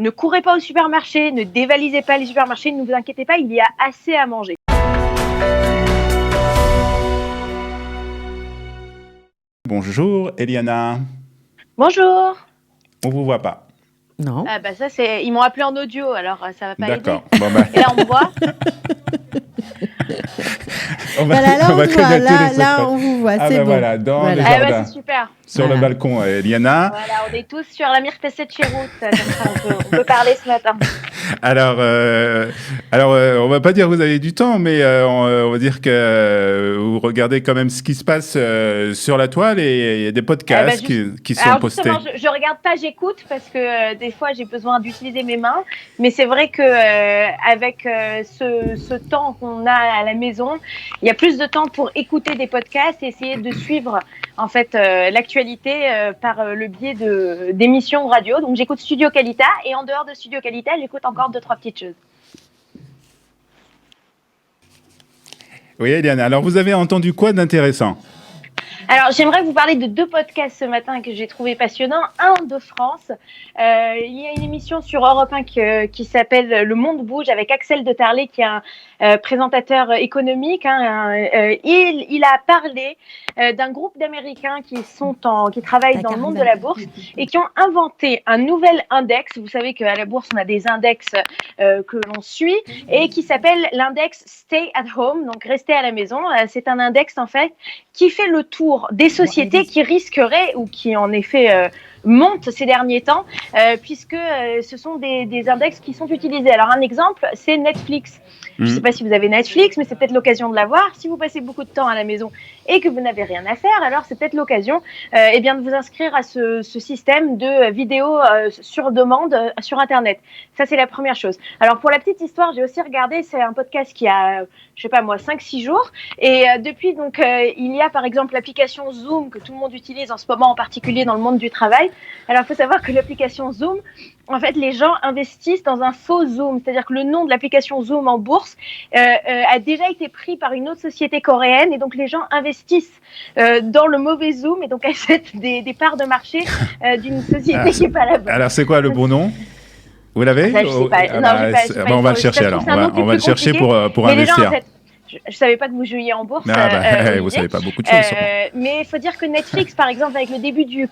Ne courez pas au supermarché, ne dévalisez pas les supermarchés, ne vous inquiétez pas, il y a assez à manger. Bonjour Eliana. Bonjour. On vous voit pas. Non. Ah bah ça c'est, ils m'ont appelé en audio, alors ça va pas D'accord. aider. Bon, bah... Et là on me voit. on va clignoter là on vous voit, c'est bon. Voilà, dans le jardin. Ah bah c'est super. Sur le balcon, Eliana. Voilà, on est tous sur la Mirpesset Chéroute, comme ça on peut parler ce matin. Alors, on va pas dire que vous avez du temps, mais on va dire que vous regardez quand même ce qui se passe sur la toile et il y a des podcasts qui sont postés. Alors justement, je regarde pas, j'écoute parce que des fois j'ai besoin d'utiliser mes mains, mais c'est vrai que avec ce temps qu'on a à la maison, il y a plus de temps pour écouter des podcasts et essayer de suivre en fait l'actualité par le biais d'émissions radio. Donc j'écoute Studio Calita et en dehors de Studio Calita, j'écoute encore 2-3 petites choses. Oui, Eliana, alors vous avez entendu quoi d'intéressant ? Alors, j'aimerais vous parler de 2 podcasts ce matin que j'ai trouvé passionnants. Un de France. Il y a une émission sur Europe 1 qui s'appelle Le Monde Bouge avec Axel de Tarlet, qui est un présentateur économique. Il a parlé d'un groupe d'Américains qui travaillent dans le monde de la bourse et qui ont inventé un nouvel index. Vous savez qu'à la bourse, on a des index que l'on suit et qui s'appelle l'index Stay at Home, donc rester à la maison. C'est un index, en fait, qui fait le tour des sociétés qui risqueraient ou qui en effet montent ces derniers temps, puisque ce sont des index qui sont utilisés. Alors un exemple, c'est Netflix. Je ne sais pas si vous avez Netflix, mais c'est peut-être l'occasion de l'avoir. Si vous passez beaucoup de temps à la maison et que vous n'avez rien à faire, alors c'est peut-être l'occasion de vous inscrire à ce système de vidéos sur demande sur Internet. Ça, c'est la première chose. Alors pour la petite histoire, j'ai aussi regardé, c'est un podcast qui a, 5-6 jours. Et depuis, donc, il y a par exemple l'application Zoom que tout le monde utilise en ce moment, en particulier dans le monde du travail. Alors il faut savoir que l'application Zoom, en fait, les gens investissent dans un faux Zoom, c'est-à-dire que le nom de l'application Zoom en bourse a déjà été pris par une autre société coréenne et donc les gens investissent dans le mauvais Zoom et donc achètent des parts de marché d'une société qui n'est pas la bonne. Alors, c'est quoi le bon nom ? Vous l'avez ? Ça, je sais pas. On va le chercher alors. On va le chercher pour investir. Gens, en fait, je ne savais pas que vous jouiez en bourse. Vous ne savez pas beaucoup de choses. Mais il faut dire que Netflix, par exemple, avec le début du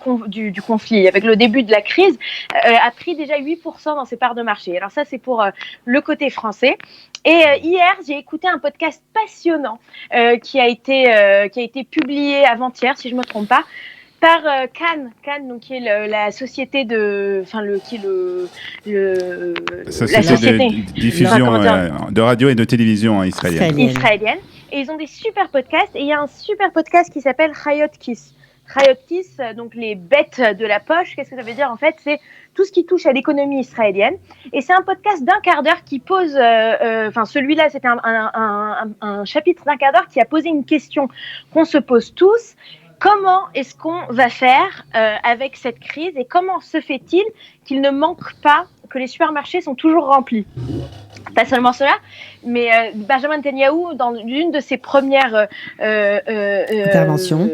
conflit, avec le début de la crise, a pris déjà 8% dans ses parts de marché. Alors ça, c'est pour le côté français. Et hier, j'ai écouté un podcast passionnant qui a été publié avant-hier, si je ne me trompe pas, par Cannes, donc qui est la société de diffusion de radio et de télévision israélienne. Et ils ont des super podcasts. Et il y a un super podcast qui s'appelle Hayot Kiss. Hayot Kiss, donc les bêtes de la poche. Qu'est-ce que ça veut dire en fait ? C'est tout ce qui touche à l'économie israélienne. Et c'est un podcast d'1 quart d'heure qui pose, celui-là, c'était un chapitre d'1 quart d'heure qui a posé une question qu'on se pose tous. Comment est-ce qu'on va faire avec cette crise et comment se fait-il qu'il ne manque pas, que les supermarchés sont toujours remplis ? Pas seulement cela, mais Benjamin Netanyahou, dans l'une de ses premières interventions,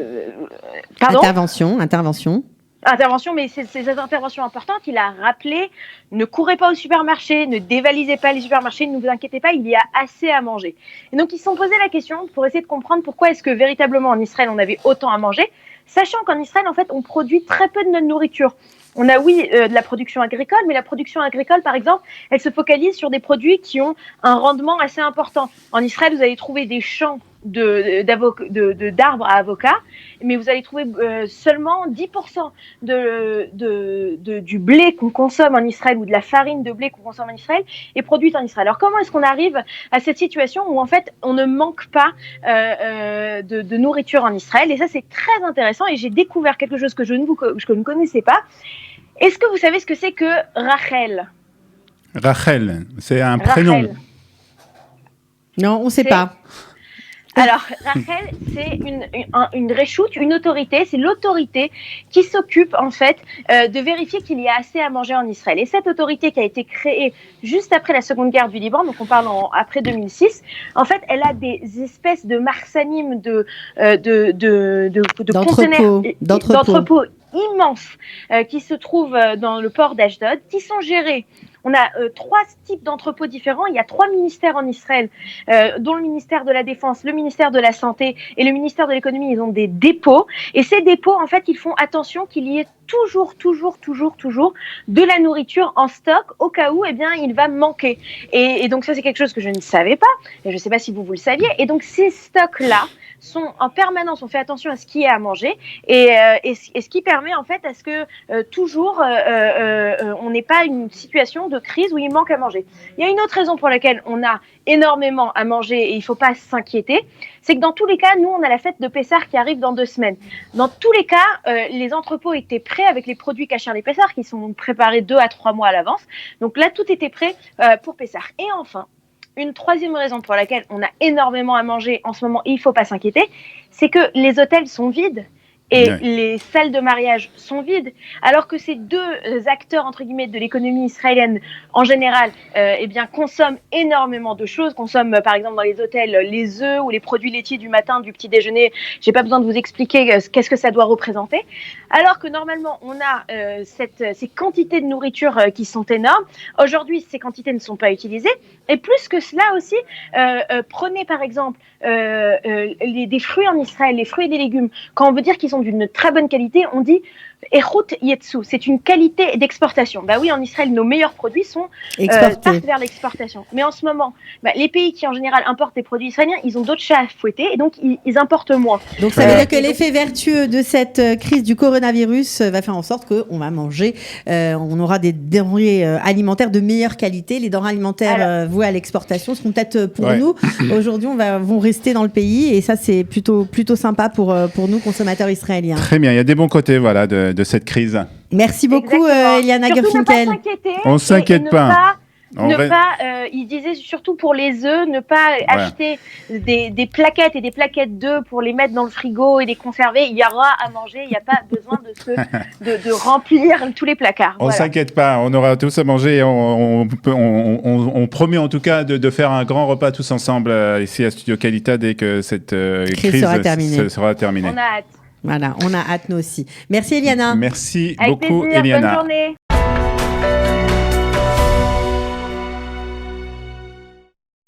mais ces interventions importantes, il a rappelé ne courez pas au supermarché, ne dévalisez pas les supermarchés, ne vous inquiétez pas, il y a assez à manger. Et donc ils se sont posé la question pour essayer de comprendre pourquoi est-ce que véritablement en Israël on avait autant à manger, sachant qu'en Israël en fait on produit très peu de notre nourriture. On a de la production agricole, mais la production agricole, par exemple, elle se focalise sur des produits qui ont un rendement assez important. En Israël, vous allez trouver des champs d'arbres à avocats, mais vous allez trouver seulement 10% du blé qu'on consomme en Israël ou de la farine de blé qu'on consomme en Israël est produite en Israël. Alors comment est-ce qu'on arrive à cette situation où en fait on ne manque pas de nourriture en Israël ? Et ça c'est très intéressant et j'ai découvert quelque chose que je ne connaissais pas. Est-ce que vous savez ce que c'est que Rachel ? Rachel, c'est un prénom. Non, on ne sait pas. Alors, Rachel, c'est une réchoute, une autorité, c'est l'autorité qui s'occupe en fait de vérifier qu'il y a assez à manger en Israël. Et cette autorité qui a été créée juste après la Seconde Guerre du Liban, donc on parle après 2006, en fait, elle a des espèces de marsanim, d'entrepôts immenses qui se trouvent dans le port d'Ashdod, qui sont gérés On a 3 types d'entrepôts différents. Il y a 3 ministères en Israël, dont le ministère de la Défense, le ministère de la Santé et le ministère de l'Économie. Ils ont des dépôts. Et ces dépôts, en fait, ils font attention qu'il y ait toujours de la nourriture en stock au cas où, il va manquer. Et donc ça, c'est quelque chose que je ne savais pas. Et je ne sais pas si vous le saviez. Et donc ces stocks-là sont en permanence, on fait attention à ce qu'il y a à manger et ce qui permet en fait à ce que toujours on n'ait pas une situation de crise où il manque à manger. Il y a une autre raison pour laquelle on a énormément à manger et il ne faut pas s'inquiéter, c'est que dans tous les cas, nous on a la fête de Pessah qui arrive dans 2 semaines. Dans tous les cas, les entrepôts étaient prêts avec les produits cachers des Pessah qui sont préparés 2 à 3 mois à l'avance. Donc là, tout était prêt pour Pessah. Et enfin, une troisième raison pour laquelle on a énormément à manger en ce moment et il ne faut pas s'inquiéter, c'est que les hôtels sont vides et les salles de mariage sont vides, alors que ces 2 acteurs, entre guillemets, de l'économie israélienne en général, consomment énormément de choses, consomment par exemple dans les hôtels les œufs ou les produits laitiers du matin, du petit déjeuner. J'ai pas besoin de vous expliquer qu'est-ce que ça doit représenter, alors que normalement on a ces quantités de nourriture qui sont énormes. Aujourd'hui, ces quantités ne sont pas utilisées, et plus que cela aussi, prenez par exemple des fruits en Israël, les fruits et des légumes. Quand on veut dire qu'ils sont d'une très bonne qualité, on dit Echut Yetsu, c'est une qualité d'exportation. Bah oui, en Israël, nos meilleurs produits partent vers l'exportation. Mais en ce moment, les pays qui en général importent des produits israéliens, ils ont d'autres chats à fouetter et donc ils importent moins. Donc ça veut dire que l'effet vertueux de cette crise du coronavirus va faire en sorte qu'on va manger, on aura des denrées alimentaires de meilleure qualité. Les denrées alimentaires vouées à l'exportation seront peut-être pour nous. Aujourd'hui, vont rester dans le pays et ça, c'est plutôt sympa pour nous, consommateurs israéliens. Très bien, il y a des bons côtés de cette crise. Merci beaucoup, Eliana Gerfinkel. On ne s'inquiète pas. Il disait surtout pour les œufs, ne pas acheter des plaquettes et des plaquettes d'œufs pour les mettre dans le frigo et les conserver. Il y aura à manger, il n'y a pas besoin de remplir tous les placards. On ne s'inquiète pas, on aura tous à manger. Et on promet en tout cas de faire un grand repas tous ensemble ici à Studio Qualita dès que cette crise sera terminée. On a hâte. Voilà, on a hâte nous aussi. Merci Eliana. Merci Avec beaucoup plaisir, Eliana. bonne journée.